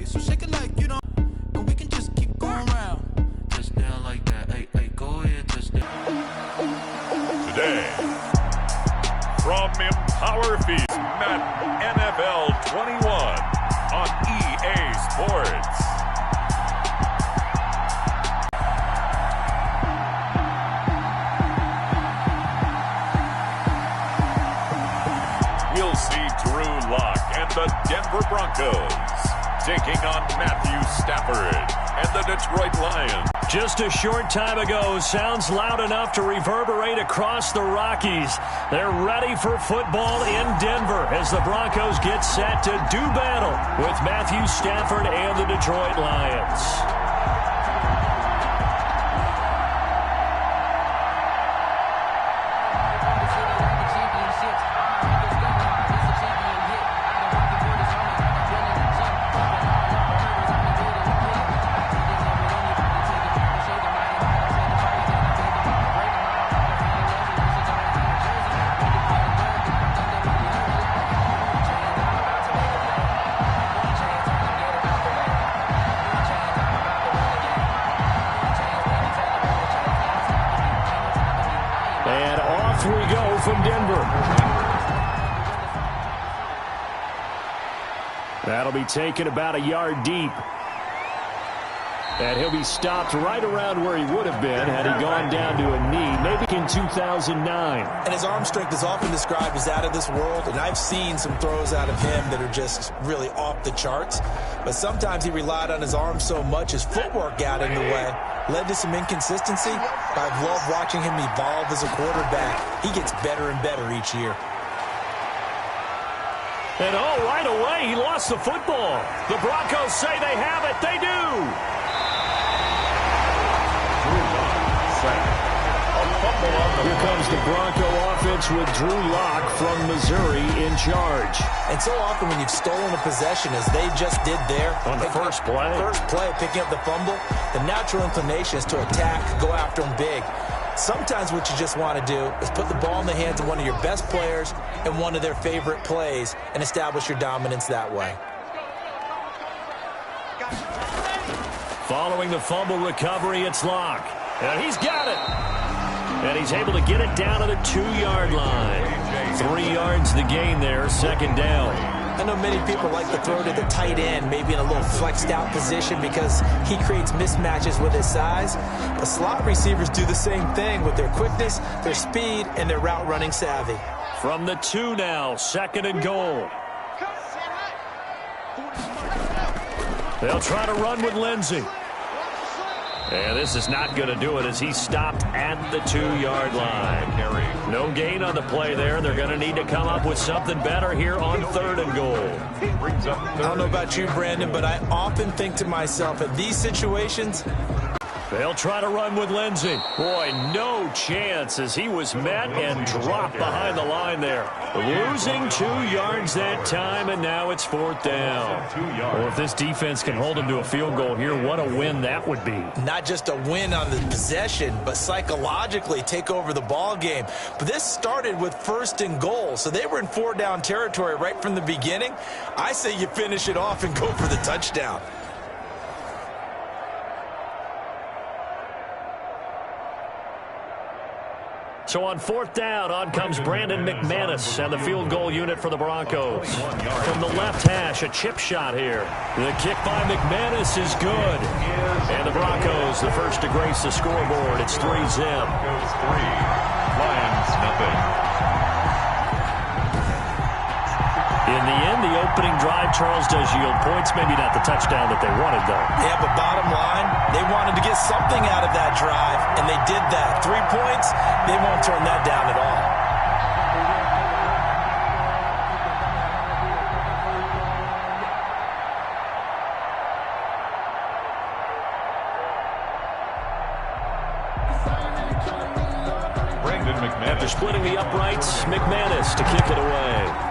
Hey, so shake it like you don't, and we can just keep going round. Touchdown like that. Hey, go ahead, touchdown. Today, from Empower Field, Madden NFL 21 on EA Sports. We'll see Drew Lock and the Denver Broncos taking on Matthew Stafford and the Detroit Lions. Just a short time ago, sounds loud enough to reverberate across the Rockies. They're ready for football in Denver as the Broncos get set to do battle with Matthew Stafford and the Detroit Lions. We go from Denver. That'll be taken about a yard deep. And he'll be stopped right around where he would have been had he gone down to a knee, maybe in 2009. And his arm strength is often described as out of this world, and I've seen some throws out of him that are just really off the charts. But sometimes he relied on his arm so much, his footwork got in the way, led to some inconsistency. I've loved watching him evolve as a quarterback. He gets better and better each year. And right away, he lost the football. The Broncos say they have it. They do. Here comes the Bronco offense with Drew Lock from Missouri in charge. And so often when you've stolen a possession, as they just did there, on the first play, picking up the fumble, the natural inclination is to attack, go after them big. Sometimes what you just want to do is put the ball in the hands of one of your best players and one of their favorite plays and establish your dominance that way. Following the fumble recovery, it's Lock. And he's got it. And he's able to get it down to the 2-yard line. 3 yards the gain there, second down. I know many people like to throw to the tight end, maybe in a little flexed out position because he creates mismatches with his size. But slot receivers do the same thing with their quickness, their speed, and their route running savvy. From the 2 now, second and goal. They'll try to run with Lindsey. And this is not going to do it as he's stopped at the 2-yard line. No gain on the play there. They're going to need to come up with something better here on 3rd and goal. I don't know about you, Brandon, but I often think to myself, at these situations, they'll try to run with Lindsey. Boy, no chance as he was met and dropped behind the line there. Losing 2 yards that time, and now it's 4th down. Well, if this defense can hold him to a field goal here, what a win that would be. Not just a win on the possession, but psychologically take over the ball game. But this started with 1st and goal, so they were in 4-down territory right from the beginning. I say you finish it off and go for the touchdown. So on 4th down, on comes Brandon McManus and the field goal unit for the Broncos. From the left hash, a chip shot here. The kick by McManus is good. And the Broncos, the first to grace the scoreboard. It's 3-0. Lions nothing. In the end, the opening drive, Charles, does yield points. Maybe not the touchdown that they wanted, though. Yeah, but bottom line, they wanted to get something out of that drive, and they did that. 3 points, they won't turn that down at all. Brandon McManus. After splitting the uprights, McManus to kick it away.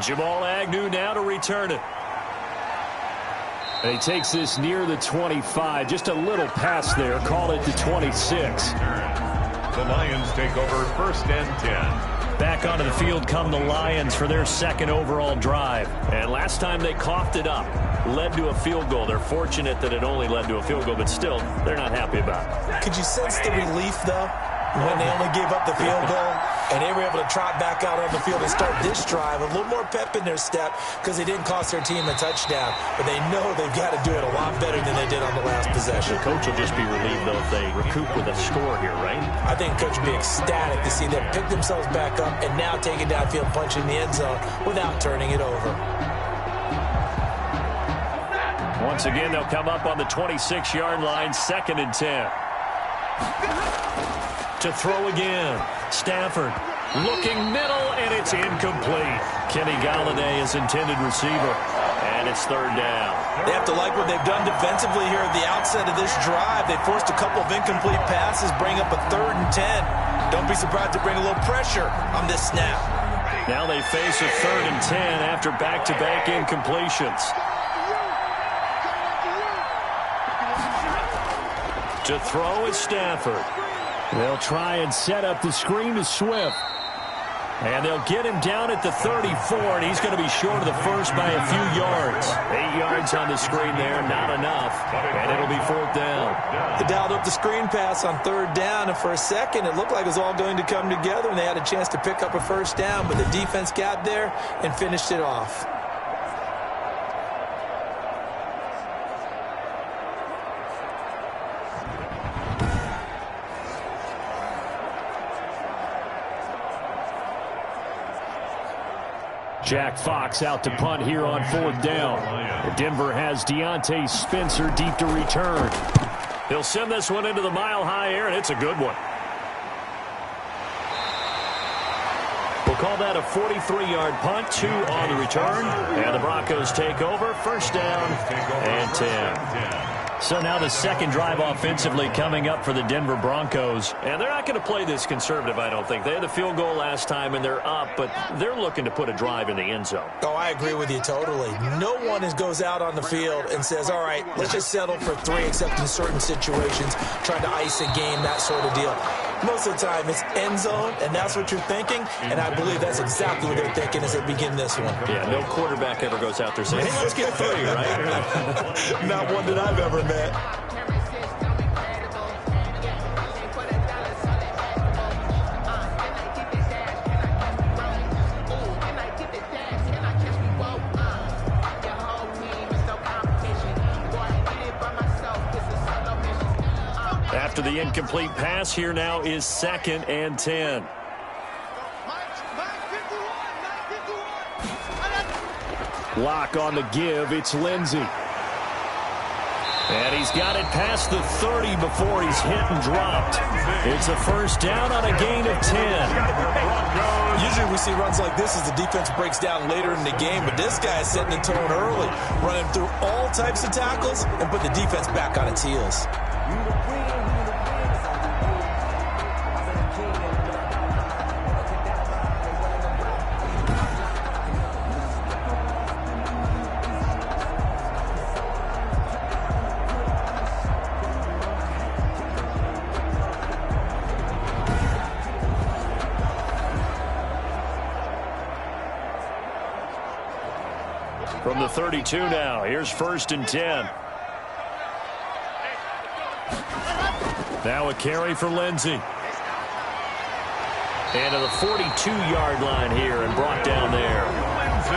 Jamal Agnew now to return it. And he takes this near the 25. Just a little pass there. Call it the 26. The Lions take over 1st and 10. Back onto the field come the Lions for their second overall drive. And last time they coughed it up, led to a field goal. They're fortunate that it only led to a field goal, but still, they're not happy about it. Could you sense the relief, though, when they only gave up the field goal and they were able to trot back out on the field and start this drive? A little more pep in their step because they didn't cost their team a touchdown, but they know they've got to do it a lot better than they did on the last possession. The coach will just be relieved, though, if they recoup with a score here, right? I think the coach will be ecstatic to see them pick themselves back up and now take it downfield, punch in the end zone without turning it over. Once again, they'll come up on the 26-yard line, 2nd and 10. To throw again. Stafford looking middle, and it's incomplete. Kenny Galladay is intended receiver, and it's 3rd down. They have to like what they've done defensively here at the outset of this drive. They forced a couple of incomplete passes, bring up a 3rd and 10. Don't be surprised to bring a little pressure on this snap. Now they face a 3rd and 10 after back-to-back incompletions. To throw is Stafford. They'll try and set up the screen to Swift. And they'll get him down at the 34, and he's going to be short of the first by a few yards. 8 yards on the screen there, not enough. And it'll be 4th down. They dialed up the screen pass on 3rd down, and for a second it looked like it was all going to come together, and they had a chance to pick up a 1st down, but the defense got there and finished it off. Jack Fox out to punt here on 4th down. Denver has Deontay Spencer deep to return. He'll send this one into the mile-high air, and it's a good one. We'll call that a 43-yard punt, 2 on the return. And the Broncos take over, 1st down and 10. So now the second drive offensively coming up for the Denver Broncos. And they're not going to play this conservative, I don't think. They had the field goal last time, and they're up, but they're looking to put a drive in the end zone. Oh, I agree with you totally. No one goes out on the field and says, all right, let's just settle for 3, except in certain situations, trying to ice a game, that sort of deal. Most of the time, it's end zone, and that's what you're thinking, and I believe that's exactly what they're thinking as they begin this one. Yeah, no quarterback ever goes out there saying, hey, let's get 3, right? Not one that I've ever met. After the incomplete pass, here now is 2nd and 10. Lock on the give. It's Lindsey. And he's got it past the 30 before he's hit and dropped. It's a 1st down on a gain of 10. Usually we see runs like this as the defense breaks down later in the game, but this guy is setting the tone early, running through all types of tackles and put the defense back on its heels. From the 32 now, here's 1st and 10. Now a carry for Lindsey. And to the 42-yard line here and brought down there.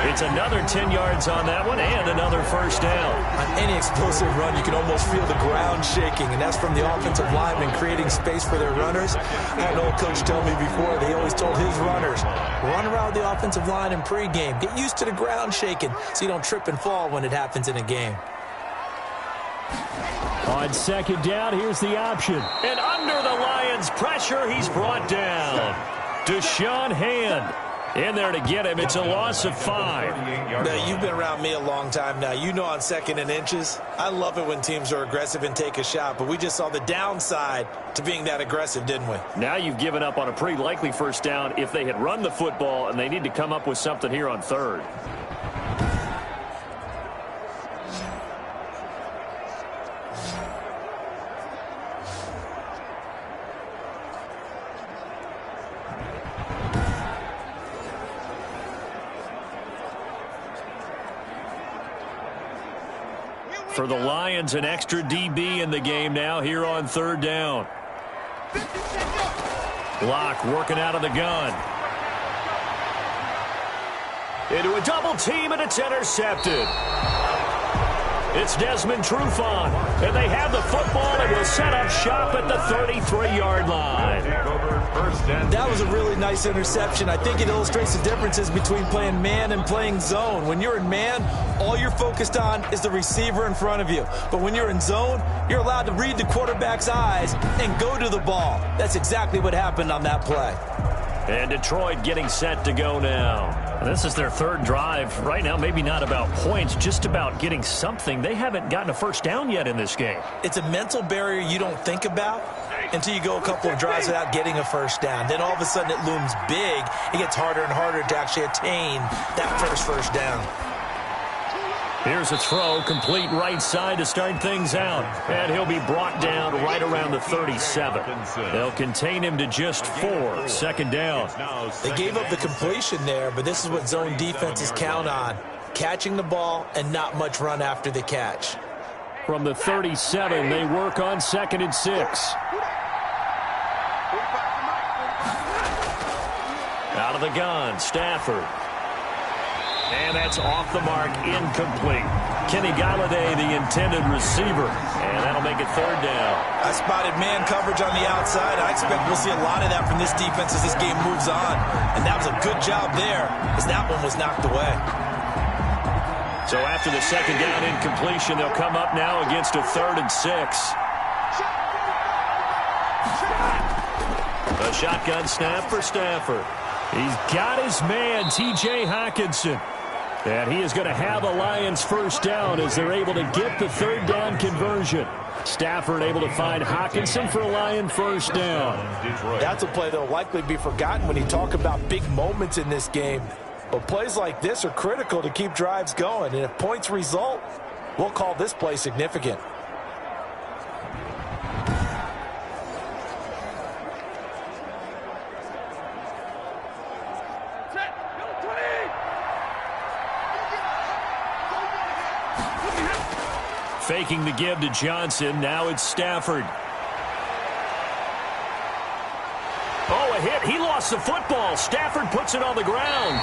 It's another 10 yards on that one and another 1st down. On any explosive run, you can almost feel the ground shaking, and that's from the offensive linemen creating space for their runners. I had an old coach tell me before, they always told his runners, run around the offensive line in pregame. Get used to the ground shaking so you don't trip and fall when it happens in a game. On 2nd down, here's the option. And under the Lions' pressure, he's brought down. Deshaun Hand in there to get him. It's a loss of 5. Now, you've been around me a long time now. You know on 2nd and inches, I love it when teams are aggressive and take a shot, but we just saw the downside to being that aggressive, didn't we? Now you've given up on a pretty likely 1st down if they had run the football, and they need to come up with something here on 3rd. For the Lions, an extra DB in the game now here on third down. Block working out of the gun. Into a double team, and it's intercepted. It's Desmond Trufant, and they have the football and will set up shop at the 33-yard line. That was a really nice interception. I think it illustrates the differences between playing man and playing zone. When you're in man, all you're focused on is the receiver in front of you. But when you're in zone, you're allowed to read the quarterback's eyes and go to the ball. That's exactly what happened on that play. And Detroit getting set to go now. And this is their third drive. Right now, maybe not about points, just about getting something. They haven't gotten a first down yet in this game. It's a mental barrier you don't think about until you go a couple of drives without getting a first down. Then all of a sudden it looms big. It gets harder and harder to actually attain that first down. Here's a throw, complete right side to start things out. And he'll be brought down right around the 37. They'll contain him to just 4. Second down. They gave up the completion there, but this is what zone defenses count on. Catching the ball and not much run after the catch. From the 37, they work on 2nd and 6. Out of the gun, Stafford. And that's off the mark, incomplete. Kenny Galladay, the intended receiver. And that'll make it third down. I spotted man coverage on the outside. I expect we'll see a lot of that from this defense as this game moves on. And that was a good job there as that one was knocked away. So after the second down incompletion, they'll come up now against a 3rd and 6. A shotgun snap for Stafford. He's got his man, T.J. Hockenson. And he is going to have a Lions first down as they're able to get the third down conversion. Stafford able to find Hockenson for a Lion first down. That's a play that will likely be forgotten when you talk about big moments in this game. But plays like this are critical to keep drives going. And if points result, we'll call this play significant. Faking the give to Johnson. Now it's Stafford. Oh, a hit. He lost the football. Stafford puts it on the ground.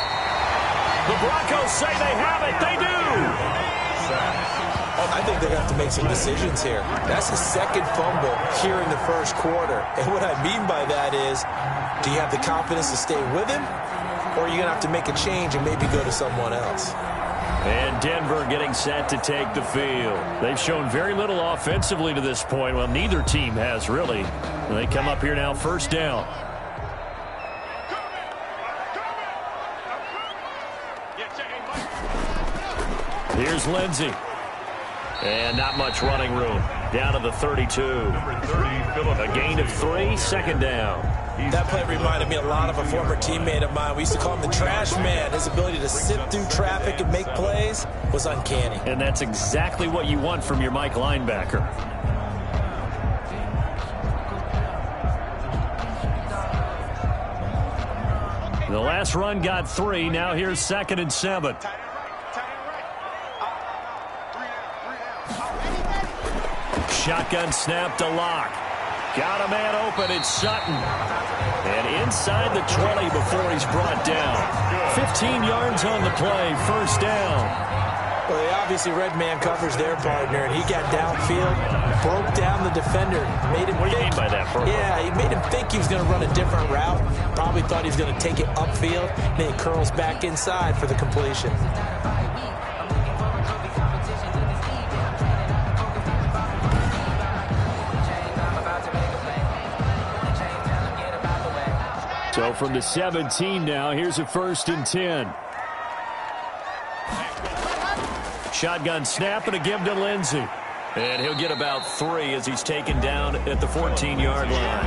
The Broncos say they have it. They do. I think they have to make some decisions here. That's the second fumble here in the first quarter. And what I mean by that is, do you have the confidence to stay with him? Or are you going to have to make a change and maybe go to someone else? And Denver getting set to take the field. They've shown very little offensively to this point. Well, neither team has really. They come up here now, first down. Here's Lindsey. And not much running room. Down to the 32. A gain of 3, second down. That play reminded me a lot of a former teammate of mine. We used to call him the trash man. His ability to sift through traffic and make plays was uncanny. And that's exactly what you want from your Mike linebacker. The last run got 3. Now here's 2nd and 7. Shotgun snap to Locke. Got a man open. It's Sutton. And inside the 20 before he's brought down. 15 yards on the play. First down. Well, they obviously read man coverage their partner, and he got downfield, broke down the defender, made him What do you mean by that, Purple? Yeah, he made him think he was going to run a different route. Probably thought he was going to take it upfield. Then he curls back inside for the completion. So from the 17 now, here's a 1st and 10. Shotgun snap and a give to Lindsey. And he'll get about 3 as he's taken down at the 14-yard line.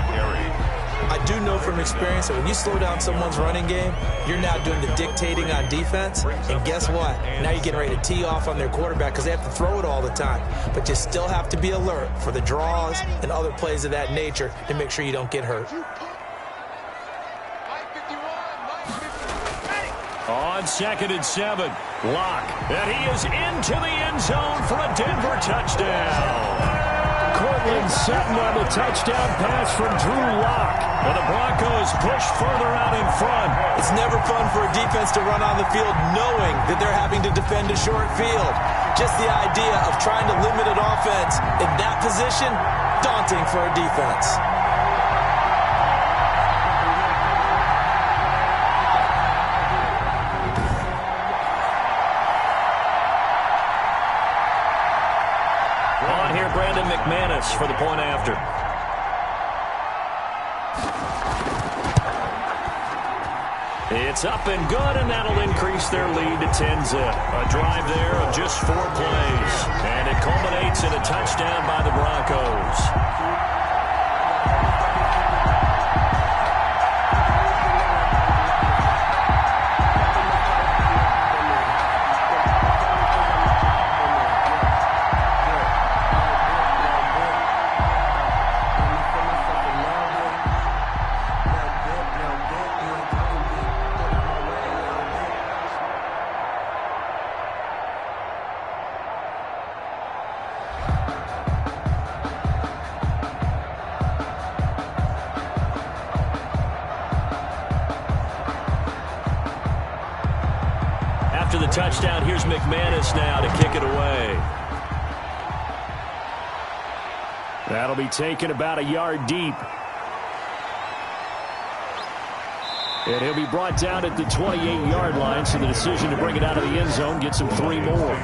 I do know from experience that when you slow down someone's running game, you're now doing the dictating on defense. And guess what? Now you're getting ready to tee off on their quarterback because they have to throw it all the time. But you still have to be alert for the draws and other plays of that nature to make sure you don't get hurt. On on 2nd and 7. Lock, and he is into the end zone for a Denver touchdown. Cortland Sutton on the touchdown pass from Drew Lock. And the Broncos push further out in front. It's never fun for a defense to run on the field knowing that they're having to defend a short field. Just the idea of trying to limit an offense in that position, daunting for a defense. McManus for the point after. It's up and good, and that'll increase their lead to 10-zip. A drive there of just 4 plays, and it culminates in a touchdown by the Broncos. After the touchdown, here's McManus now to kick it away. That'll be taken about a yard deep. And he'll be brought down at the 28-yard line, so the decision to bring it out of the end zone gets him 3 more.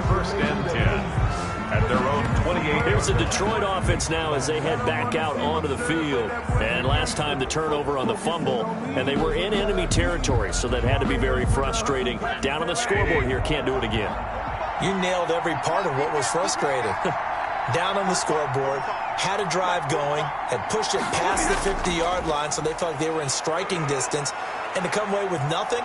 1st and 10. At their own 28. Here's the Detroit offense now as they head back out onto the field. And last time the turnover on the fumble, and they were in enemy territory, so that had to be very frustrating. Down on the scoreboard here, can't do it again. You nailed every part of what was frustrating. Down on the scoreboard, had a drive going, had pushed it past the 50-yard line, so they felt like they were in striking distance, and to come away with nothing,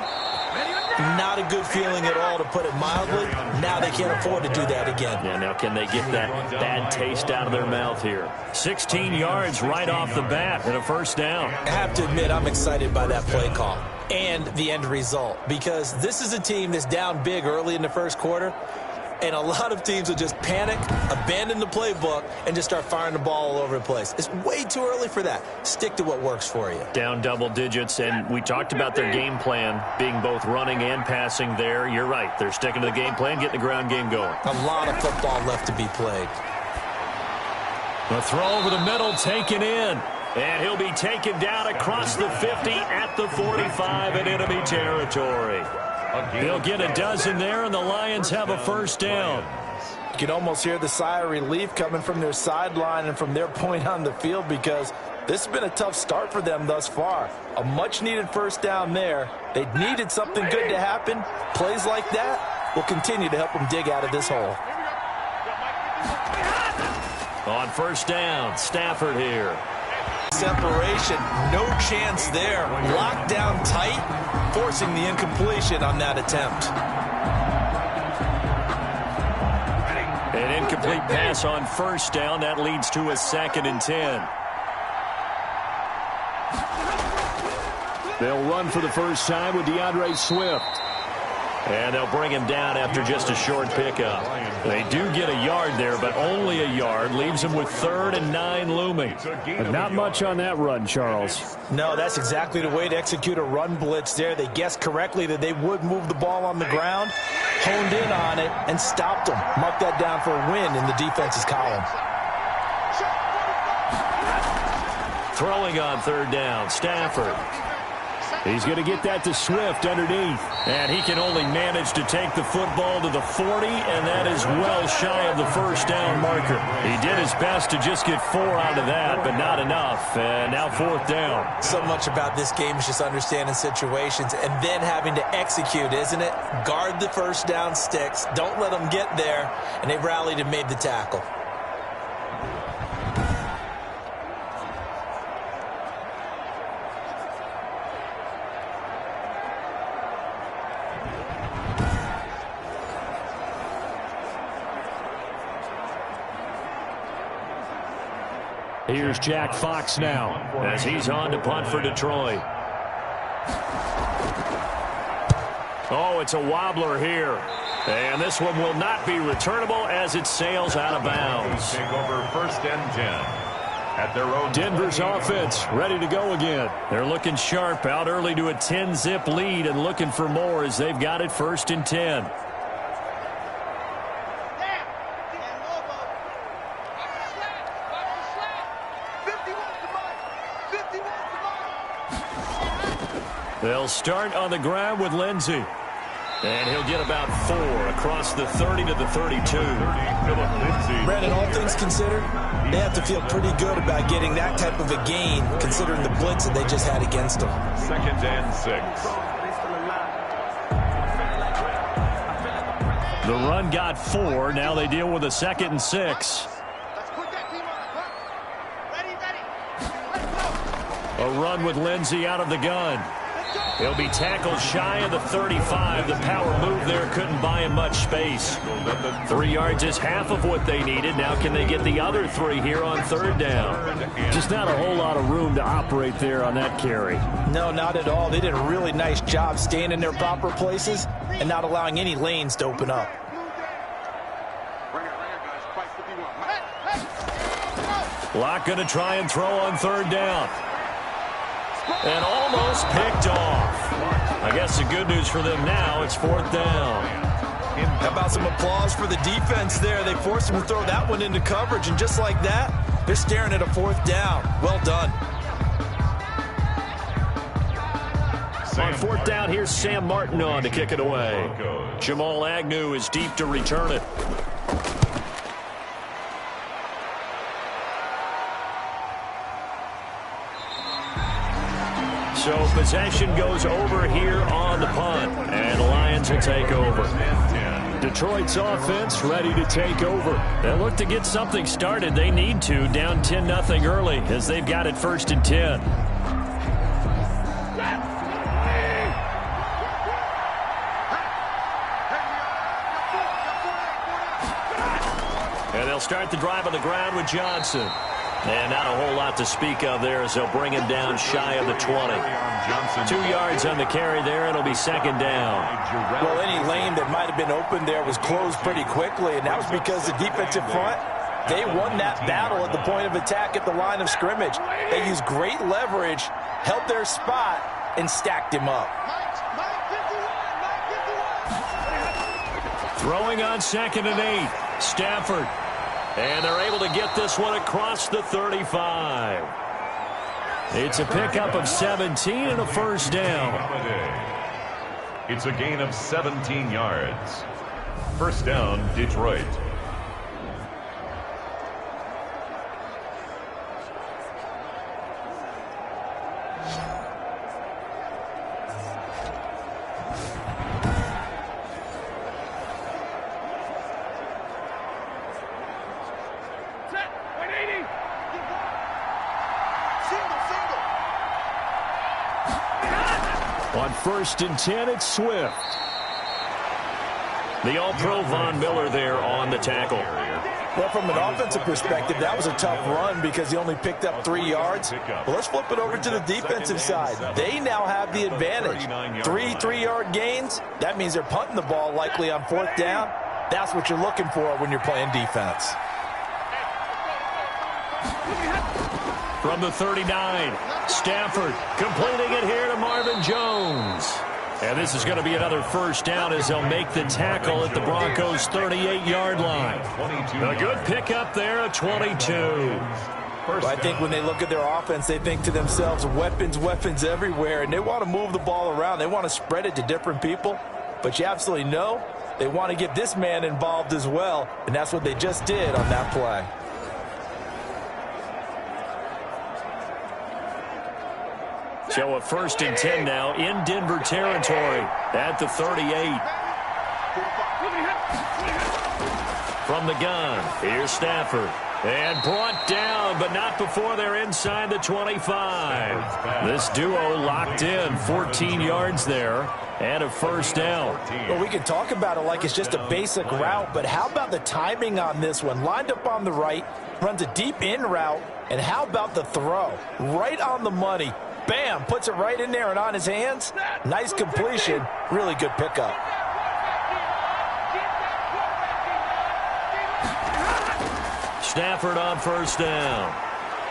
not a good feeling at all, to put it mildly. Now they can't afford to do that again. Yeah, now can they get that bad taste out of their mouth here? 16 yards right off the bat and a 1st down. I have to admit, I'm excited by that play call and the end result, because this is a team that's down big early in the 1st quarter, and a lot of teams will just panic, abandon the playbook, and just start firing the ball all over the place. It's way too early for that. Stick to what works for you. Down double digits, and we talked about their game plan being both running and passing there. You're right. They're sticking to the game plan, getting the ground game going. A lot of football left to be played. A throw over the middle, taken in. And he'll be taken down across the 50 at the 45 in enemy territory. He'll get a dozen there, and the Lions have a 1st down. You can almost hear the sigh of relief coming from their sideline and from their point on the field, because this has been a tough start for them thus far. A much-needed 1st down there. They needed something good to happen. Plays like that will continue to help them dig out of this hole. On 1st down, Stafford here. Separation, no chance there. Locked down tight, forcing the incompletion on that attempt. An incomplete pass on 1st down. That leads to a 2nd and 10. They'll run for the first time with DeAndre Swift. And they'll bring him down after just a short pickup. They do get a yard there, but only a yard. Leaves him with 3rd and 9 looming. But not much on that run, Charles. No, that's exactly the way to execute a run blitz there. They guessed correctly that they would move the ball on the ground, honed in on it, and stopped them. Mark that down for a win in the defense's column. Throwing on 3rd down, Stafford. He's going to get that to Swift underneath. And he can only manage to take the football to the 40, and that is well shy of the 1st down marker. He did his best to just get 4 out of that, but not enough. And now 4th down. So much about this game is just understanding situations and then having to execute, isn't it? Guard the 1st down sticks. Don't let them get there. And they rallied and made the tackle. Here's Jack Fox now as he's on to punt for Detroit. Oh, it's a wobbler here. And this one will not be returnable as it sails out of bounds. Take over 1st and 10 at their own. Denver's offense ready to go again. They're looking sharp, out early to a 10-zip lead and looking for more as they've got it 1st and 10. They'll start on the ground with Lindsey. And he'll get about 4 across the 30 to the 32. Brandon, all things considered, they have to feel pretty good about getting that type of a gain, considering the blitz that they just had against them. 2nd and 6. The run got 4. Now they deal with a 2nd and 6. A run with Lindsey out of the gun. He'll be tackled shy of the 35. The power move there couldn't buy him much space. 3 yards is half of what they needed. Now can they get the other 3 here on 3rd down? Just not a whole lot of room to operate there on that carry. No, not at all. They did a really nice job staying in their proper places and not allowing any lanes to open up. Locke going to try and throw on 3rd down. And almost picked off. I guess the good news for them now, it's 4th down. How about some applause for the defense there? They forced him to throw that one into coverage, and just like that, they're staring at a 4th down. Well done. On 4th down, here's Sam Martin on to kick it away. Jamal Agnew is deep to return it. So possession goes over here on the punt, and the Lions will take over. Detroit's offense ready to take over. They'll look to get something started. They need to, down 10-0 early as they've got it 1st and 10. And they'll start the drive on the ground with Johnson. And not a whole lot to speak of there as they'll bring him down shy of the 20. 2 yards on the carry there. It'll be 2nd down. Well, any lane that might have been open there was closed pretty quickly, and that was because the defensive front, they won that battle at the point of attack at the line of scrimmage. They used great leverage, held their spot, and stacked him up. Throwing on 2nd and 8. Stafford. And they're able to get this one across the 35. It's a pickup of 17 and a 1st down. It's a gain of 17 yards. 1st down, Detroit. On 1st and 10, it's Swift. The All-Pro Von Miller there on the tackle. Well, from an offensive perspective, that was a tough run because he only picked up 3 yards. Well, let's flip it over to the defensive side. They now have the advantage. 3 3-yard gains. That means they're punting the ball likely on 4th down. That's what you're looking for when you're playing defense. From the 39, Stafford completing it here to Marvin Jones. And this is going to be another 1st down as they'll make the tackle at the Broncos' 38-yard line. A good pickup there at 22. Well, I think when they look at their offense, they think to themselves, weapons, weapons everywhere, and they want to move the ball around. They want to spread it to different people. But you absolutely know they want to get this man involved as well, and that's what they just did on that play. So a 1st and 10 now in Denver territory at the 38. From the gun, here's Stafford. And brought down, but not before they're inside the 25. This duo locked in, 14 yards there, and a 1st down. Well, we can talk about it like it's just a basic route, but how about the timing on this one? Lined up on the right, runs a deep in route, and how about the throw? Right on the money. bam, puts it right in there and on his hands. Nice completion. Really good pickup. Stafford on first down.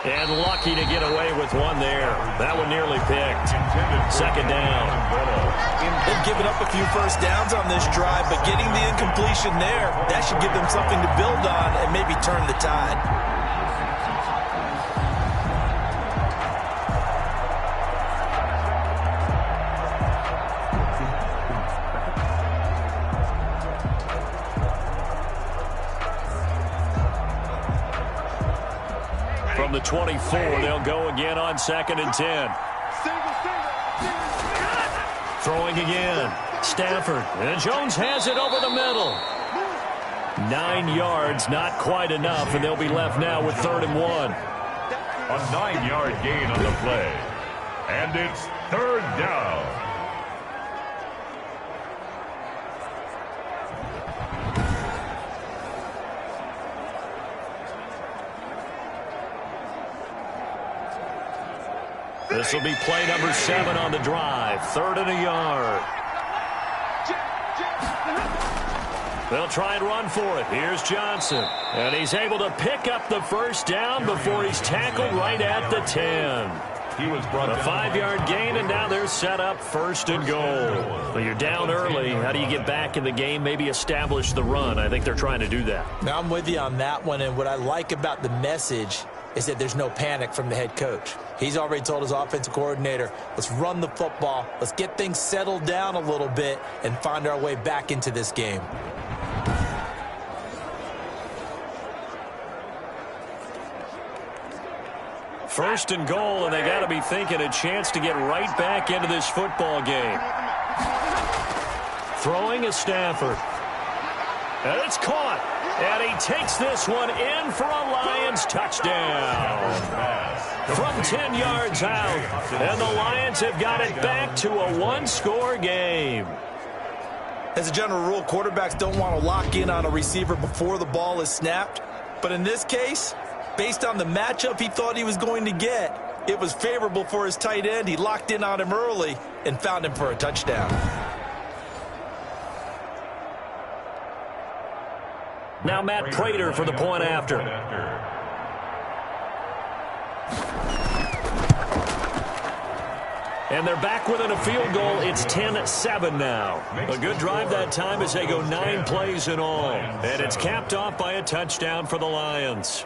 And lucky to get away with one there. That one nearly picked. Second down. They've given up a few first downs on this drive, but getting the incompletion there, that should give them something to build on and maybe turn the tide. From the 24, they'll go again on 2nd and 10. Throwing again. Stafford. And Jones has it over the middle. 9 yards, not quite enough, and they'll be left now with 3rd and 1. A 9-yard gain on the play. And it's 3rd down. This will be play number 7 on the drive. 3rd and a yard. They'll try and run for it. Here's Johnson. And he's able to pick up the first down before he's tackled right at the 10. He was brought A down. 5-yard gain, and now they're set up 1st and goal. But you're down early. How do you get back in the game, maybe establish the run? I think they're trying to do that. Now, I'm with you on that one, and what I like about the message is that there's no panic from the head coach. He's already told his offensive coordinator, let's run the football, let's get things settled down a little bit and find our way back into this game. First and goal, and they got to be thinking a chance to get right back into this football game. Throwing is Stafford. And it's caught. And he takes this one in for a Lions touchdown. From 10 yards out. And the Lions have got it back to a 1-score game. As a general rule, quarterbacks don't want to lock in on a receiver before the ball is snapped. But in this case, based on the matchup he thought he was going to get, it was favorable for his tight end. He locked in on him early and found him for a touchdown. Now Matt Prater for the point after. And they're back within a field goal. It's 10-7 now. A good drive that time as they go 9 plays in all. And it's capped off by a touchdown for the Lions.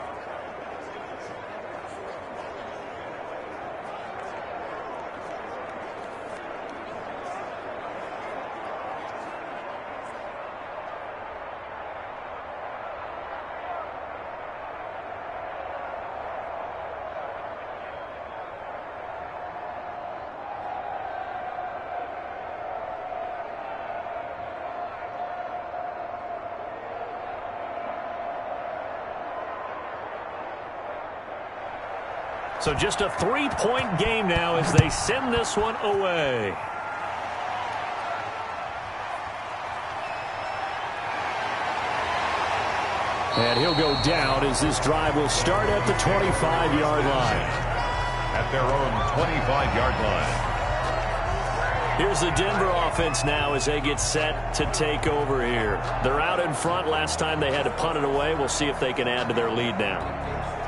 So just a 3-point game now as they send this one away. And he'll go down as this drive will start at the 25-yard line. At their own 25-yard line. Here's the Denver offense now as they get set to take over here. They're out in front. Last time they had to punt it away. We'll see if they can add to their lead now.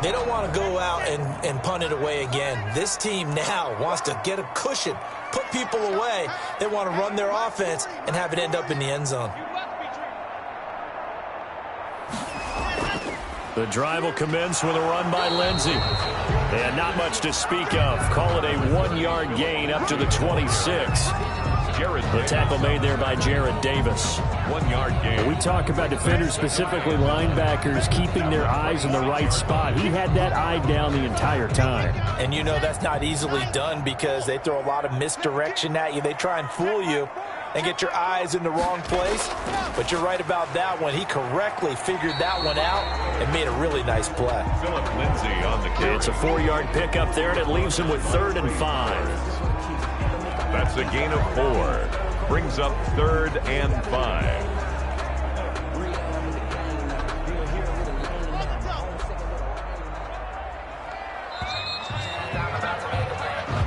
They don't want to go out and punt it away again. This team now wants to get a cushion, put people away. They want to run their offense and have it end up in the end zone. The drive will commence with a run by Lindsey. And not much to speak of. Call it a 1-yard gain up to the 26. The tackle made there by Jared Davis. 1-yard gain. We talk about defenders, specifically linebackers, keeping their eyes in the right spot. He had that eye down the entire time. And you know that's not easily done because they throw a lot of misdirection at you. They try and fool you and get your eyes in the wrong place. But you're right about that one. He correctly figured that one out and made a really nice play. Philip Lindsay on the carry. It's a 4-yard pickup there, and it leaves him with 3rd and 5. That's a gain of 4. Brings up 3rd and 5.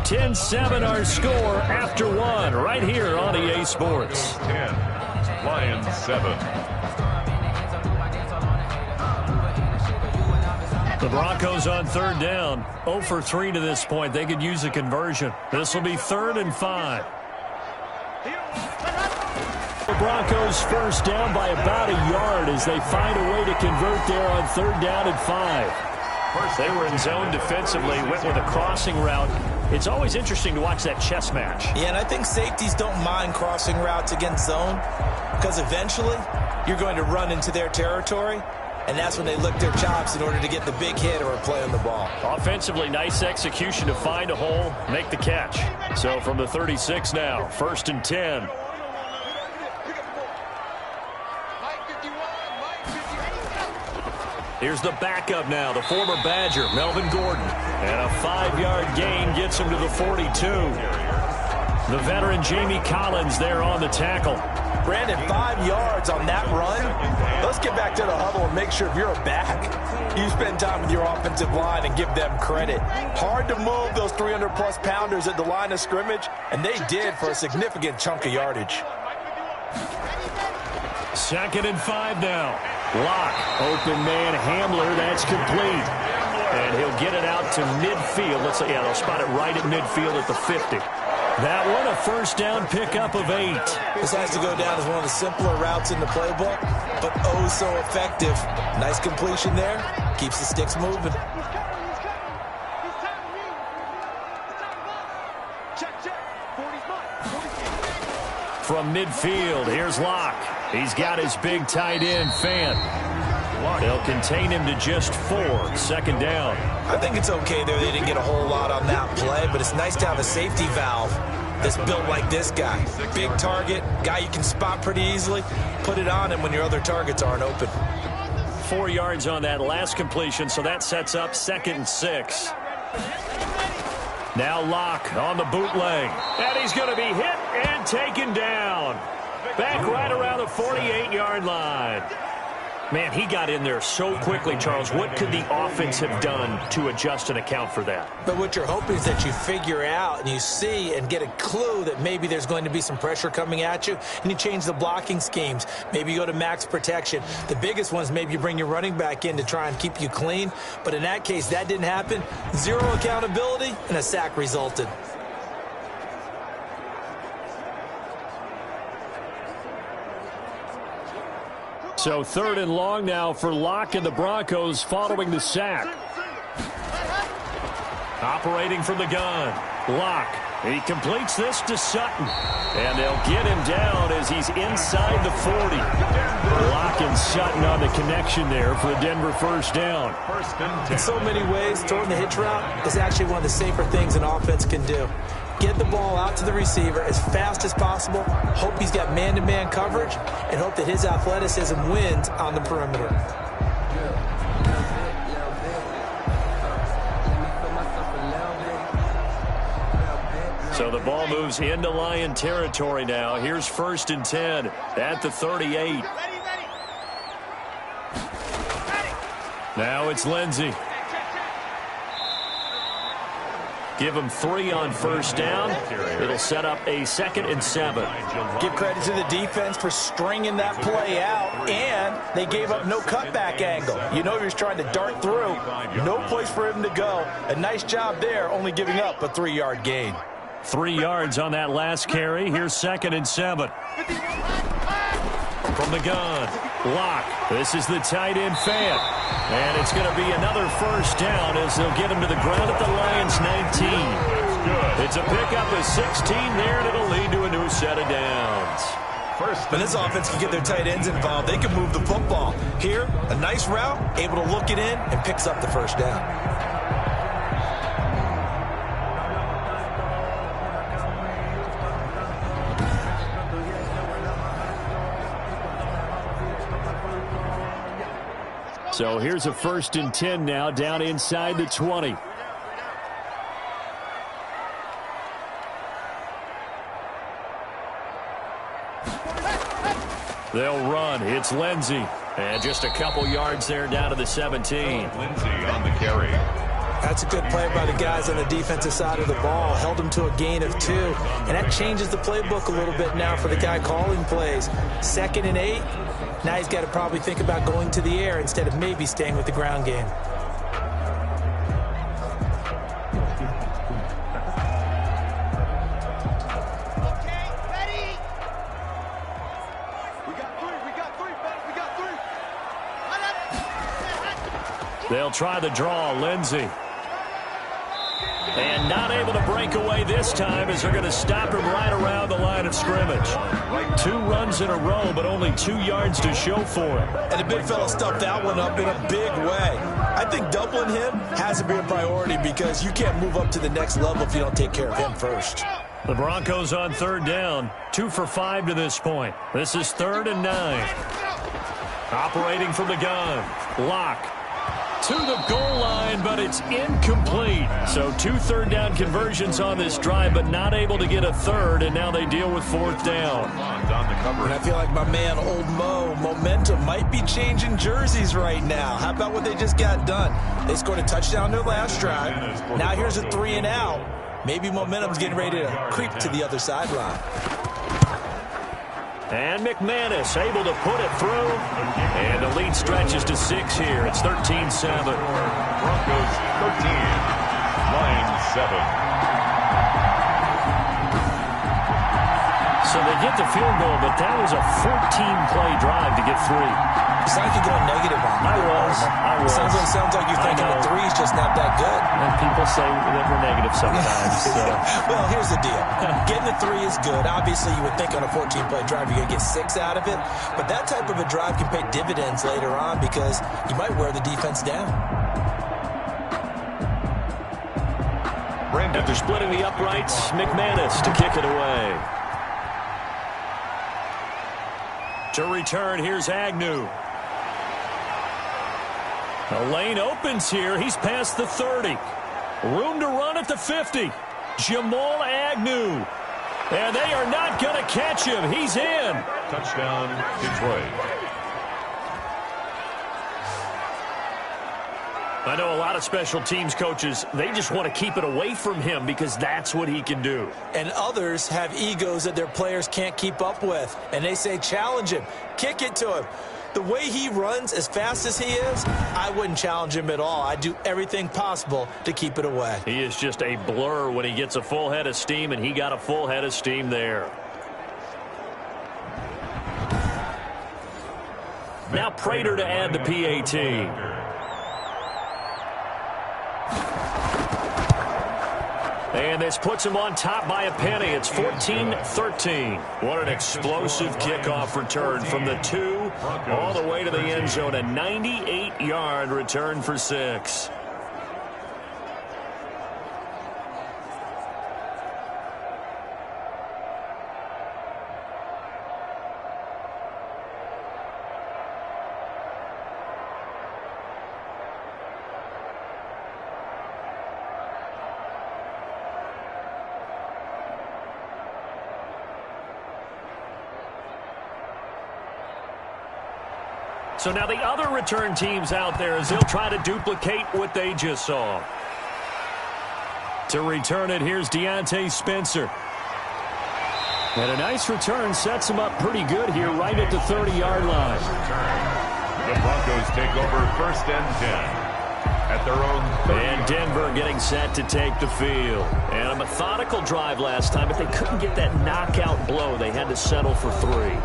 10-7 our score after one right here on EA Sports. 10, Lions 7. The Broncos on third down. 0 for 3 to this point. They could use a conversion. This will be 3rd and 5. The Broncos first down by about a yard as they find a way to convert there on 3rd down and 5. They were in zone defensively, went with a crossing route. It's always interesting to watch that chess match. Yeah, and I think safeties don't mind crossing routes against zone because eventually you're going to run into their territory, and that's when they lick their chops in order to get the big hit or a play on the ball. Offensively, nice execution to find a hole, make the catch. So from the 36 now, 1st and 10. Here's the backup now, the former Badger, Melvin Gordon. And a 5-yard gain gets him to the 42. The veteran Jamie Collins there on the tackle. Brandon, 5 yards on that run. Let's get back to the huddle and make sure if you're a back, you spend time with your offensive line and give them credit. Hard to move those 300-plus pounders at the line of scrimmage, and they did for a significant chunk of yardage. 2nd and 5 now. Lock, open man, Hamler, that's complete. And he'll get it out to midfield. They'll spot it right at midfield at the 50. That one, a first down pickup of 8. This has to go down as one of the simpler routes in the playbook, but oh so effective. Nice completion there. Keeps the sticks moving. From midfield, here's Locke. He's got his big tight end, Fant. They'll contain him to just 4. 2nd down. I think it's okay there. They didn't get a whole lot on that play, but it's nice to have a safety valve that's built like this guy. Big target, guy you can spot pretty easily. Put it on him when your other targets aren't open. 4 yards on that last completion, so that sets up 2nd and 6. Now Locke on the bootleg. And he's going to be hit and taken down. Back right around the 48-yard line. Man, he got in there so quickly, Charles. What could the offense have done to adjust and account for that? But what you're hoping is that you figure out and you see and get a clue that maybe there's going to be some pressure coming at you, and you change the blocking schemes. Maybe you go to max protection. The biggest one is maybe you bring your running back in to try and keep you clean. But in that case, that didn't happen. 0 accountability, and a sack resulted. So 3rd and long now for Locke and the Broncos following the sack. Operating from the gun. Locke. He completes this to Sutton. And they'll get him down as he's inside the 40. Locke and Sutton on the connection there for the Denver first down. In so many ways, throwing the hitch route is actually one of the safer things an offense can do. Get the ball out to the receiver as fast as possible, hope he's got man-to-man coverage, and hope that his athleticism wins on the perimeter. So the ball moves into Lion territory now. Here's 1st and 10 at the 38. Now it's Lindsey. Give him 3 on first down. It'll set up a 2nd and 7. Give credit to the defense for stringing that play out, and they gave up no cutback angle. You know he was trying to dart through. No place for him to go. A nice job there, only giving up a 3-yard gain. 3 yards on that last carry. Here's 2nd and 7. From the gun, Locke. This is the tight end, Fant. And it's going to be another first down as they'll get him to the ground at the Lions' 19. It's a pickup of 16 there, and it'll lead to a new set of downs. When this offense can get their tight ends involved, they can move the football. Here, a nice route, able to look it in, and picks up the first down. So here's a 1st and 10 now down inside the 20. They'll run. It's Lindsey. And just a couple yards there down to the 17. Lindsey on the carry. That's a good play by the guys on the defensive side of the ball. Held them to a gain of 2. And that changes the playbook a little bit now for the guy calling plays. 2nd and 8. Now he's got to probably think about going to the air instead of maybe staying with the ground game. They'll try the draw, Lindsey. And not able to break away this time as they're going to stop him right around the line of scrimmage. 2 runs in a row, but only 2 yards to show for it. And the big fella stuffed that one up in a big way. I think doubling him has to be a priority because you can't move up to the next level if you don't take care of him first. The Broncos on 3rd down, 2 for 5 to this point. This is 3rd and 9. Operating from the gun, Lock. To the goal line, but it's incomplete. So 2 third down conversions on this drive, but not able to get a 3rd, and now they deal with 4th down. And I feel like my man, Old Mo, momentum might be changing jerseys right now. How about what they just got done? They scored a touchdown their last drive. Now here's a 3 and out. Maybe momentum's getting ready to creep to the other sideline. And McManus able to put it through. And the lead stretches to 6 here. It's 13-7. Broncos 13, Lions 7. So they get the field goal, but that was a 14-play drive to get 3. It's like you're going negative on me. I was. Sounds like you're thinking the 3's just not that good. And people say that we're negative sometimes. So. Well, here's the deal. Getting the 3 is good. Obviously, you would think on a 14-play drive you're going to get 6 out of it. But that type of a drive can pay dividends later on because you might wear the defense down. After splitting the uprights, McManus to kick it away. To return, here's Agnew. The lane opens here. He's past the 30. Room to run at the 50. Jamal Agnew. And they are not going to catch him. He's in. Touchdown, Detroit. I know a lot of special teams coaches, they just want to keep it away from him because that's what he can do. And others have egos that their players can't keep up with. And they say, challenge him. Kick it to him. The way he runs as fast as he is, I wouldn't challenge him at all. I'd do everything possible to keep it away. He is just a blur when he gets a full head of steam, and he got a full head of steam there. Now Prater to add the PAT. And this puts him on top by a penny. It's 14-13. What an explosive kickoff return from the 2 all the way to the end zone. A 98-yard return for 6. So now the other return teams out there as they'll try to duplicate what they just saw. To return it, here's Deontay Spencer. And a nice return sets him up pretty good here right at the 30-yard line. The Broncos take over 1st and 10 at their own 30. And Denver getting set to take the field. And a methodical drive last time, but they couldn't get that knockout blow. They had to settle for 3.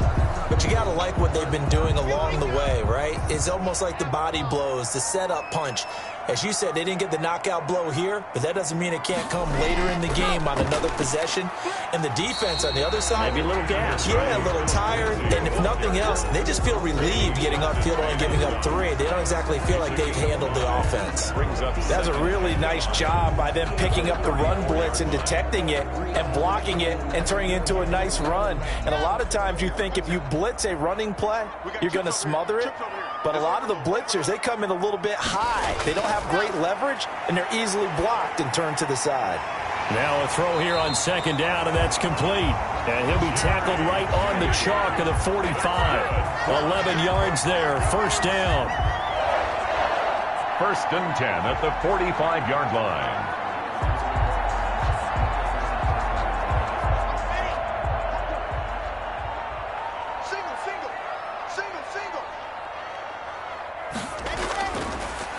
But you got to like what they've been doing along the way, right? It's almost like the body blows, the setup punch. As you said, they didn't get the knockout blow here, but that doesn't mean it can't come later in the game on another possession. And the defense on the other side, maybe a little gas, yeah, right? A little tired. And if nothing else, they just feel relieved getting upfield and giving up 3. They don't exactly feel like they've handled the offense. That's a really nice job by them picking up the run blitz and detecting it and blocking it and turning it into a nice run. And a lot of times you think if you blitz a running play, you're going to smother it. But a lot of the blitzers, they come in a little bit high. They don't have great leverage, and they're easily blocked and turned to the side. Now a throw here on 2nd down, and that's complete. And he'll be tackled right on the chalk of the 45. 11 yards there, 1st down. First and 10 at the 45-yard line.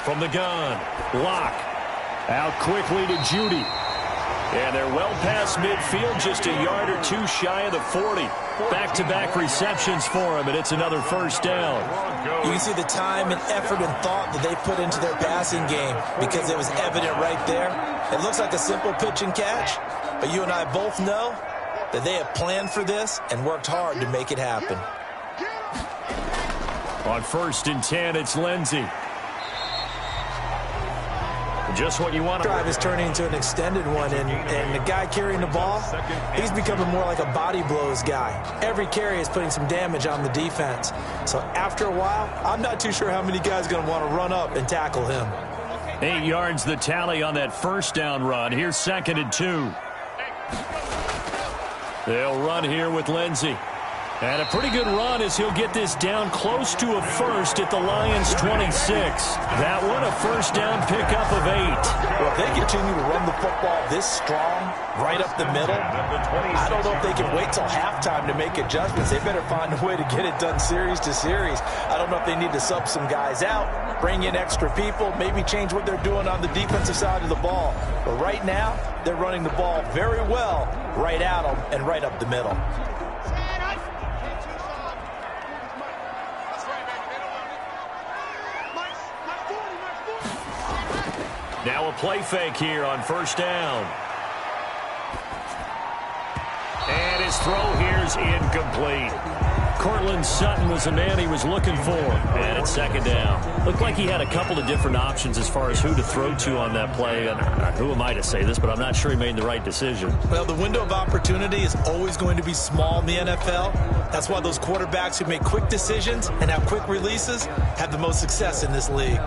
From the gun, Locke. Out quickly to Judy. And they're well past midfield, just a yard or two shy of the 40. Back-to-back receptions for him, and it's another first down. You can see the time and effort and thought that they put into their passing game because it was evident right there. It looks like a simple pitch and catch, but you and I both know that they have planned for this and worked hard to make it happen. On first and 10, it's Lindsey. Just what you want to. Drive is turning into an extended one, and the guy carrying the ball, he's becoming more like a body blows guy. Every carry is putting some damage on the defense. So after a while, I'm not too sure how many guys are going to want to run up and tackle him. 8 yards the tally on that first down run. Here's second and 2. They'll run here with Lindsey. And a pretty good run as he'll get this down close to a first at the Lions' 26. That one, a first down pickup of 8. Well, if they continue to run the football this strong, right up the middle, I don't know if they can wait till halftime to make adjustments. They better find a way to get it done series to series. I don't know if they need to sub some guys out, bring in extra people, maybe change what they're doing on the defensive side of the ball. But right now, they're running the ball very well right at them and right up the middle. Now a play fake here on first down. And his throw here's incomplete. Cortland Sutton was the man he was looking for. And it's second down. Looked like he had a couple of different options as far as who to throw to on that play. And who am I to say this, but I'm not sure he made the right decision. Well, the window of opportunity is always going to be small in the NFL. That's why those quarterbacks who make quick decisions and have quick releases have the most success in this league.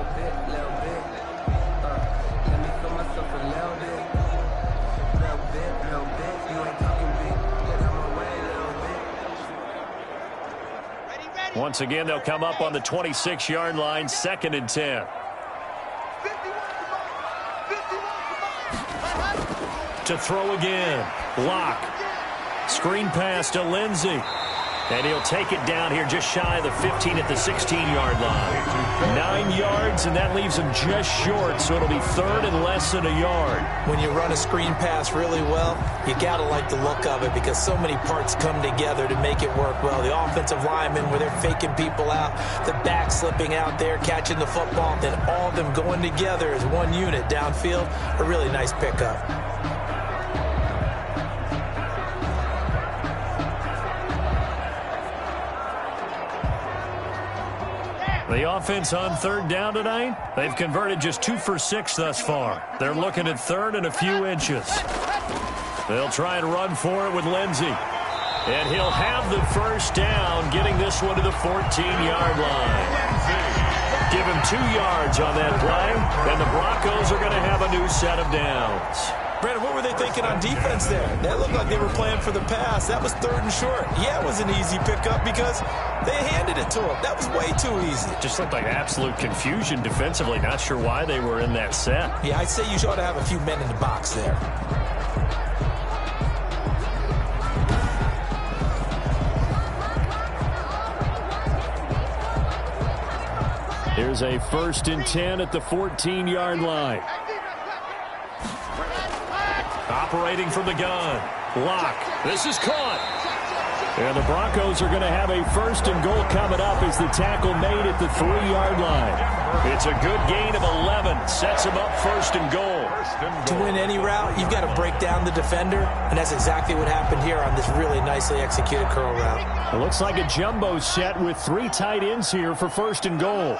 Once again, they'll come up on the 26-yard line, second and 10. To throw again, Locke. Screen pass to Lindsey. And he'll take it down here just shy of the 15 at the 16-yard line. 9 yards, and that leaves him just short, so it'll be third and less than a yard. When you run a screen pass really well, you got to like the look of it because so many parts come together to make it work well. The offensive linemen, where they're faking people out, the back slipping out there, catching the football, then all of them going together as one unit downfield, a really nice pickup. The offense on third down tonight, they've converted just 2 for 6 thus far. They're looking at third and a few inches. They'll try and run for it with Lindsey. And he'll have the first down, getting this one to the 14-yard line. Give him 2 yards on that play, and the Broncos are going to have a new set of downs. Brandon, what were they thinking on defense there? That looked like they were playing for the pass. That was third and short. Yeah, it was an easy pickup because they handed it to him. That was way too easy. Just looked like absolute confusion defensively. Not sure why they were in that set. Yeah, I'd say you ought to have a few men in the box there. Here's a first and 10 at the 14-yard line. Operating from the gun. Locke. This is caught. And the Broncos are going to have a first and goal coming up as the tackle made at the 3-yard line. It's a good gain of 11. Sets him up first and goal. To win any route, you've got to break down the defender, and that's exactly what happened here on this really nicely executed curl route. It looks like a jumbo set with 3 tight ends here for first and goal.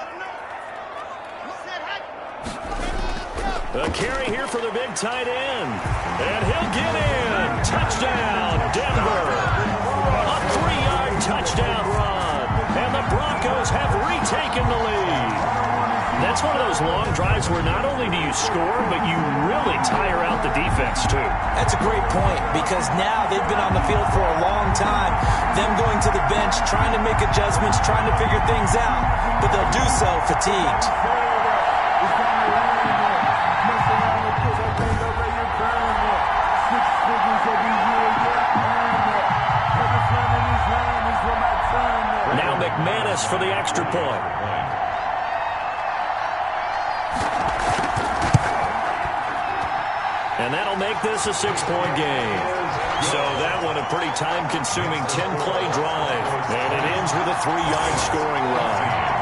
A carry here for the big tight end. And he'll get in. Touchdown, Denver. A 3-yard touchdown run. And the Broncos have retaken the lead. That's one of those long drives where not only do you score, but you really tire out the defense, too. That's a great point because now they've been on the field for a long time. Them going to the bench, trying to make adjustments, trying to figure things out. But they'll do so fatigued. pass for the extra point. And that'll make this a 6-point game. So that one a pretty time-consuming 10-play drive. And it ends with a 3-yard scoring run.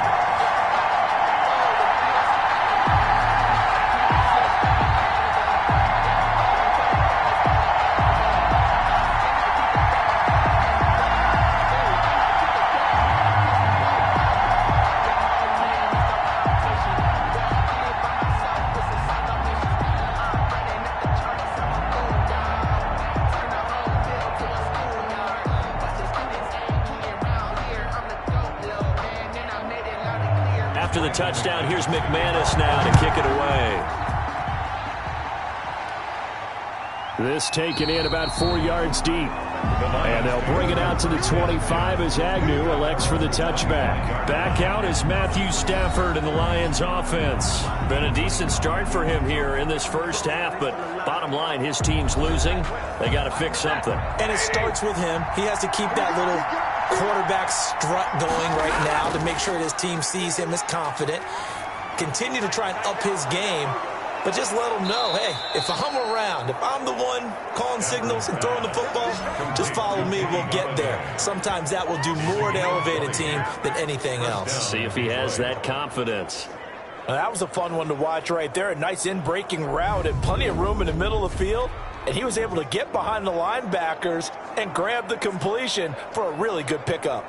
After the touchdown, here's McManus now to kick it away. This taken in about 4 yards deep. And they'll bring it out to the 25 as Agnew elects for the touchback. Back out is Matthew Stafford in the Lions offense. Been a decent start for him here in this first half, but bottom line, his team's losing. They got to fix something. And it starts with him. He has to keep that little quarterback strut going right now to make sure that his team sees him as confident. Continue to try and up his game, but just let him know, hey, if I'm around, if I'm the one calling signals and throwing the football, just follow me, we'll get there. Sometimes that will do more to elevate a team than anything else. See if he has that confidence. That was a fun one to watch right there. A nice in-breaking route and plenty of room in the middle of the field. And he was able to get behind the linebackers and grab the completion for a really good pickup.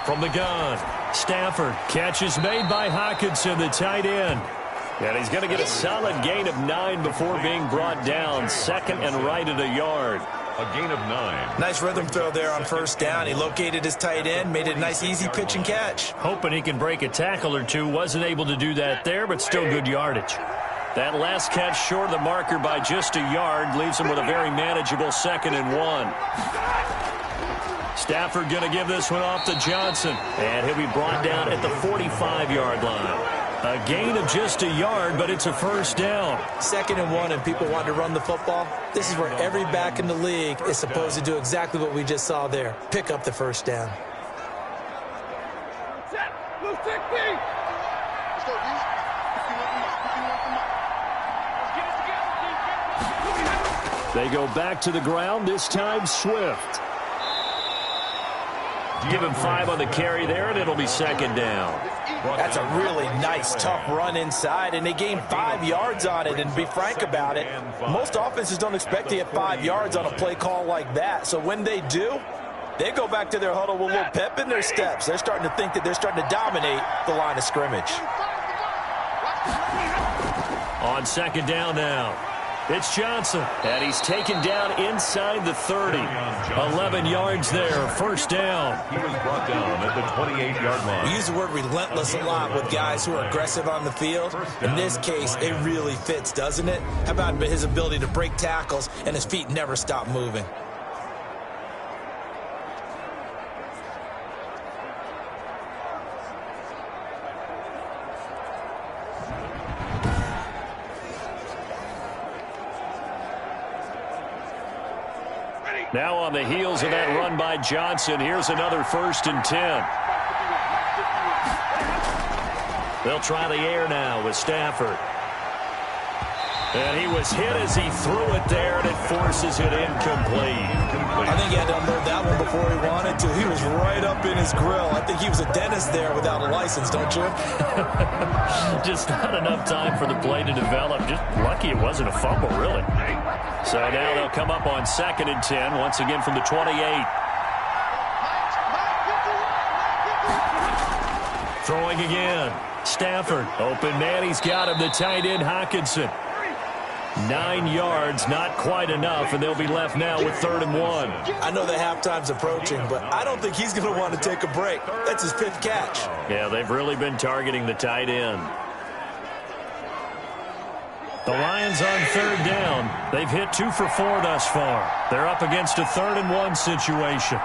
From the gun, Stafford. Catch is made by Hockenson, the tight end. And he's going to get a solid gain of 9 before being brought down. Second and right at a yard. A gain of 9. Nice rhythm throw there on first down. He located his tight end, made it a nice easy pitch and catch. Hoping he can break a tackle or two. Wasn't able to do that there, but still good yardage. That last catch short of the marker by just a yard leaves him with a very manageable 2nd and 1. Stafford going to give this one off to Johnson. And he'll be brought down at the 45-yard line. A gain of just a yard, but it's a first down. 2nd and 1, and people want to run the football. This is where every back in the league is supposed to do exactly what we just saw there. Pick up the first down. They go back to the ground, this time Swift. Give him 5 on the carry there, and it'll be 2nd down. That's a really nice, tough run inside, and they gained 5 yards on it. And to be frank about it, most offenses don't expect to get 5 yards on a play call like that. So when they do, they go back to their huddle with a little pep in their steps. They're starting to think that they're starting to dominate the line of scrimmage. On 2nd down now. It's Johnson, and he's taken down inside the 30. 11 yards there, first down. He was brought down at the 28-yard line. We use the word relentless a lot with guys who are aggressive on the field. In this case, it really fits, doesn't it? How about his ability to break tackles and his feet never stop moving? Now on the heels of that run by Johnson, here's another 1st and 10. They'll try the air now with Stafford. And he was hit as he threw it there, and it forces it incomplete. I think he had to unload that one before he wanted to. He was right up in his grill. I think he was a dentist there without a license, don't you? Just not enough time for the play to develop. Just lucky it wasn't a fumble, really. So now they'll come up on 2nd and 10, once again from the 28. Throwing again. Stafford, open man, he's got him, the tight end Hockenson. 9 yards, not quite enough, and they'll be left now with 3rd and 1. I know that halftime's approaching, but I don't think he's going to want to take a break. That's his 5th catch. Yeah, they've really been targeting the tight end. The Lions on 3rd down. They've hit 2 for 4 thus far. They're up against a 3rd and 1 situation.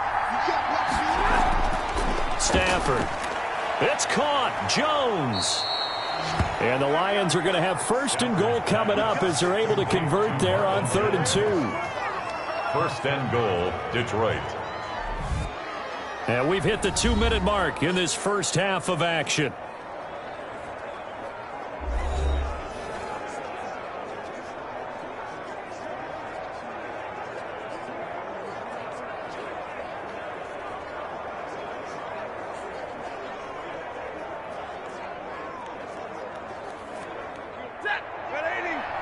Stafford. It's caught. Jones. And the Lions are going to have 1st and goal coming up as they're able to convert there on 3rd and 2. 1st and goal, Detroit. And we've hit the 2-minute mark in this first half of action.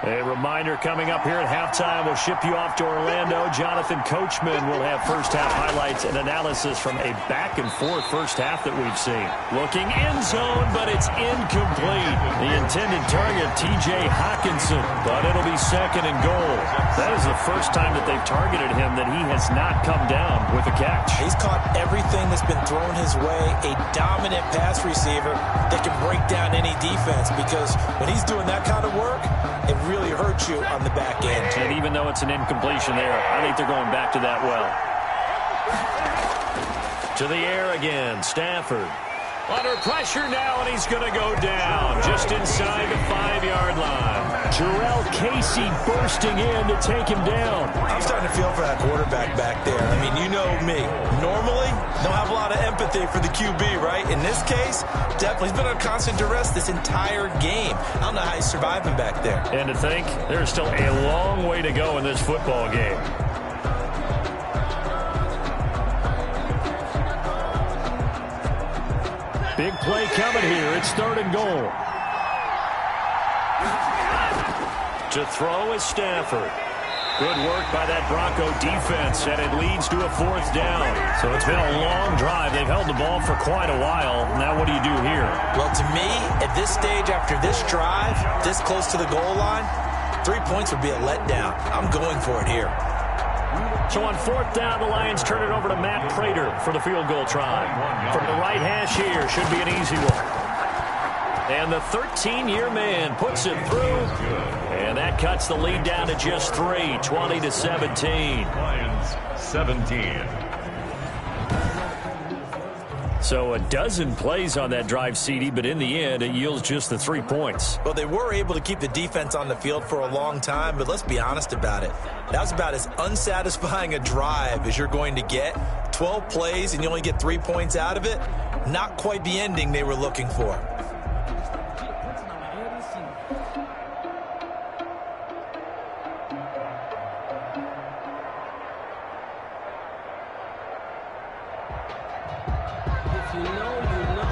A reminder coming up here at halftime. We'll ship you off to Orlando. Jonathan Coachman will have first half highlights and analysis from a back-and-forth first half that we've seen. Looking end zone, but it's incomplete. The intended target, T.J. Hawkinson, but it'll be 2nd and goal. That is the first time that they've targeted him that he has not come down with a catch. He's caught everything that's been thrown his way. A dominant pass receiver that can break down any defense, because when he's doing that kind of work, it really hurts you on the back end. And even though it's an incompletion there, I think they're going back to that well. To the air again, Stafford. Under pressure now, and he's going to go down just inside the 5-yard line. Jarrell Casey bursting in to take him down. I'm starting to feel for that quarterback back there. I mean, you know me. Normally, don't have a lot of empathy for the QB, right? In this case, definitely. He's been under constant duress this entire game. I don't know how he's surviving back there. And to think, there's still a long way to go in this football game. Big play coming here. It's 3rd and goal. To throw is Stafford. Good work by that Bronco defense, and it leads to a 4th down. So it's been a long drive. They've held the ball for quite a while. Now what do you do here? Well, to me, at this stage, after this drive, this close to the goal line, 3 points would be a letdown. I'm going for it here. So on 4th down, the Lions turn it over to Matt Prater for the field goal try. From the right hash here, should be an easy one. And the 13-year man puts it through. And that cuts the lead down to just 3, 20-17. Lions 17. So a dozen plays on that drive, CD, but in the end, it yields just the 3 points. Well, they were able to keep the defense on the field for a long time, but let's be honest about it. That was about as unsatisfying a drive as you're going to get. 12 plays and you only get 3 points out of it. Not quite the ending they were looking for.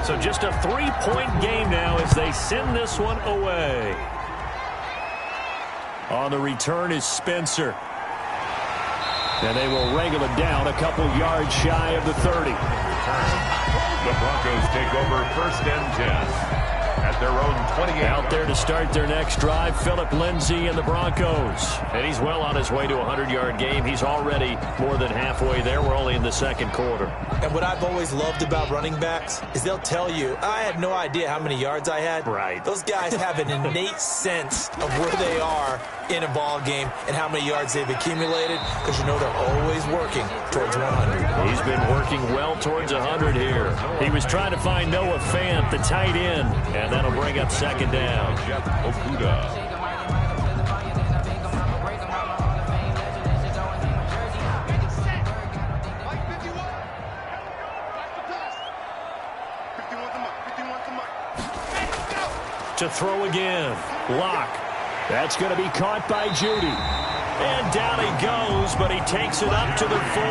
So just a 3-point game now as they send this one away. On the return is Spencer. And they will wrangle it down a couple yards shy of the 30. The Broncos take over 1st and 10. At their own 28. Out there to start their next drive, Phillip Lindsay and the Broncos. And he's well on his way to a 100-yard game. He's already more than halfway there. We're only in the 2nd quarter. And what I've always loved about running backs is they'll tell you, I had no idea how many yards I had. Right. Those guys have an innate sense of where they are in a ball game and how many yards they've accumulated, because you know they're always working towards 100. He's been working well towards 100 here. He was trying to find Noah Fant, the tight end, and that'll bring up 2nd down. Jeff Okudah. To throw again. Lock. That's going to be caught by Judy. And down he goes, but he takes it up to the 40.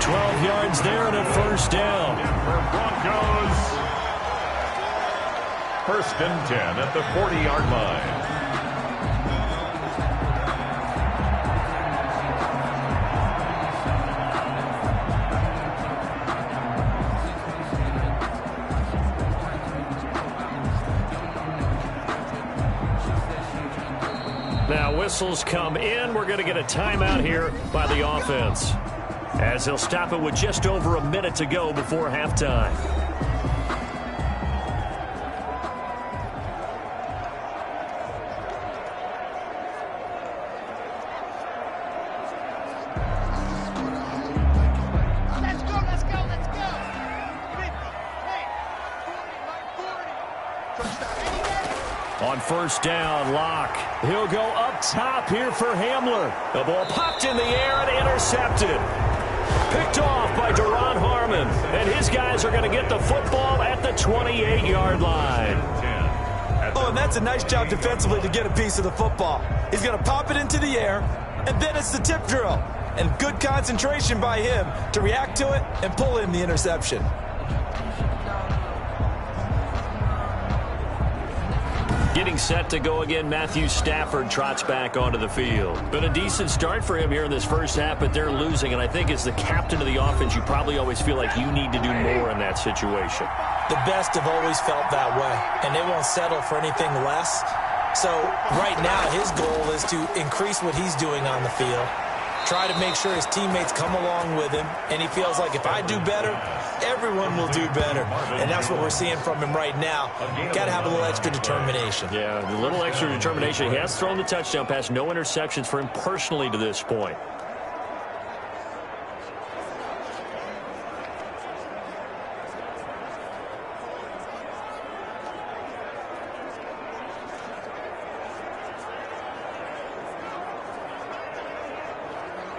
12 yards there and a 1st down. For Broncos. 1st and 10 at the 40-yard line. Now whistles come in. We're going to get a timeout here by the offense, as they'll stop it with just over a minute to go before halftime. On first down, Locke. He'll go up top here for Hamler. The ball popped in the air and intercepted. Picked off by Duron Harmon. And his guys are going to get the football at the 28-yard line. Oh, and that's a nice job defensively to get a piece of the football. He's going to pop it into the air, and then it's the tip drill. And good concentration by him to react to it and pull in the interception. Getting set to go again, Matthew Stafford trots back onto the field. Been a decent start for him here in this first half, but they're losing. And I think as the captain of the offense, you probably always feel like you need to do more in that situation. The best have always felt that way, and they won't settle for anything less. So right now, his goal is to increase what he's doing on the field, try to make sure his teammates come along with him, and he feels like if I do better, everyone will do better. And that's what we're seeing from him right now. Got to have a little extra determination. Yeah, a little extra determination. He has thrown the touchdown pass. No interceptions for him personally to this point.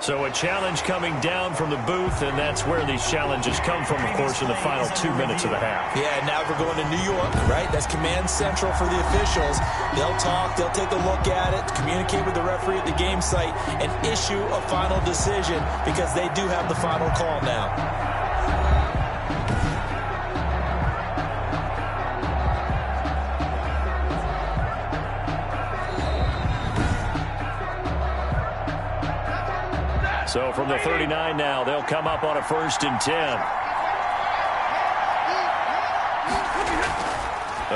So a challenge coming down from the booth, and that's where these challenges come from, of course, in the final 2 minutes of the half. Yeah, now we're going to New York, right? That's command central for the officials. They'll talk, they'll take a look at it, communicate with the referee at the game site, and issue a final decision because they do have the final call now. So from the 39 now, they'll come up on a 1st and 10.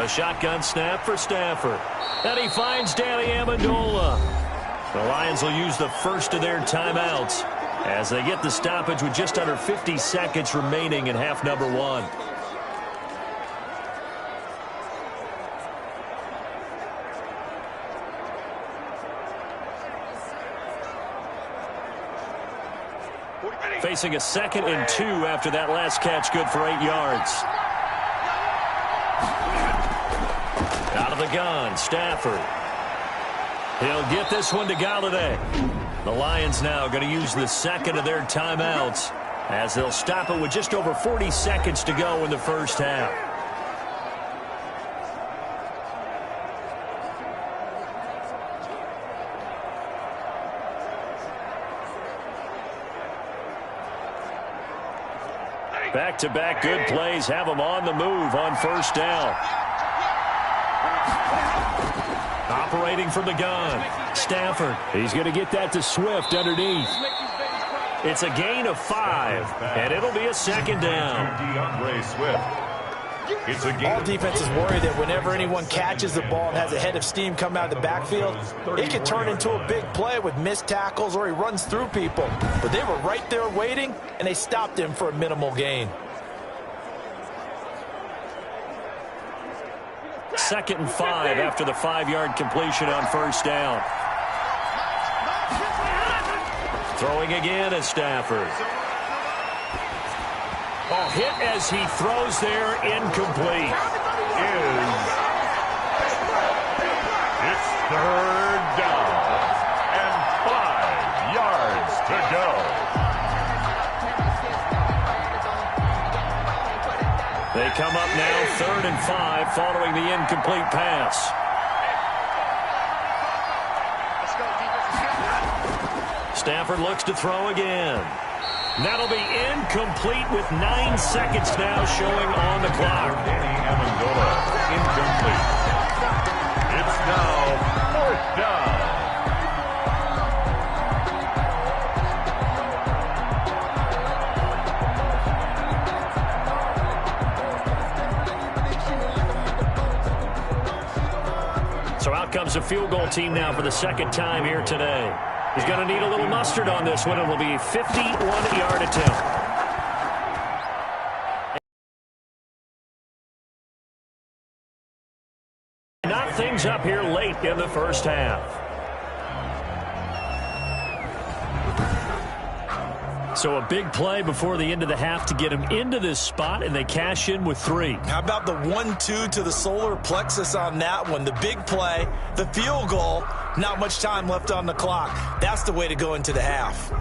A shotgun snap for Stafford. And he finds Danny Amendola. The Lions will use the first of their timeouts as they get the stoppage with just under 50 seconds remaining in half number 1. Facing a 2nd and 2 after that last catch, good for 8 yards. Out of the gun, Stafford. He'll get this one to Galladay. The Lions now going to use the 2nd of their timeouts as they'll stop it with just over 40 seconds to go in the first half. Back-to-back good plays have them on the move on first down. Operating from the gun. Stafford. He's going to get that to Swift underneath. It's a gain of 5, and it'll be a 2nd down. DeAndre Swift. It's a gain. All defenses worry that whenever anyone catches the ball and has a head of steam come out of the backfield, it can turn into a big play with missed tackles or he runs through people. But they were right there waiting, and they stopped him for a minimal gain. 2nd and 5 after the 5-yard completion on first down. Throwing again is Stafford. Oh, hit as he throws there, incomplete. It's 3rd down and 5 yards to go. They come up now 3rd and 5 following the incomplete pass. Stafford looks to throw again. That'll be incomplete with 9 seconds now showing on the clock. Danny Amendola, incomplete. It's now 4th down. So out comes a field goal team now for the 2nd time here today. He's going to need a little mustard on this one. It will be a 51-yard attempt. Knock things up here late in the first half. So a big play before the end of the half to get him into this spot, and they cash in with 3. How about the 1-2 to the solar plexus on that one? The big play, the field goal, not much time left on the clock. That's the way to go into the half.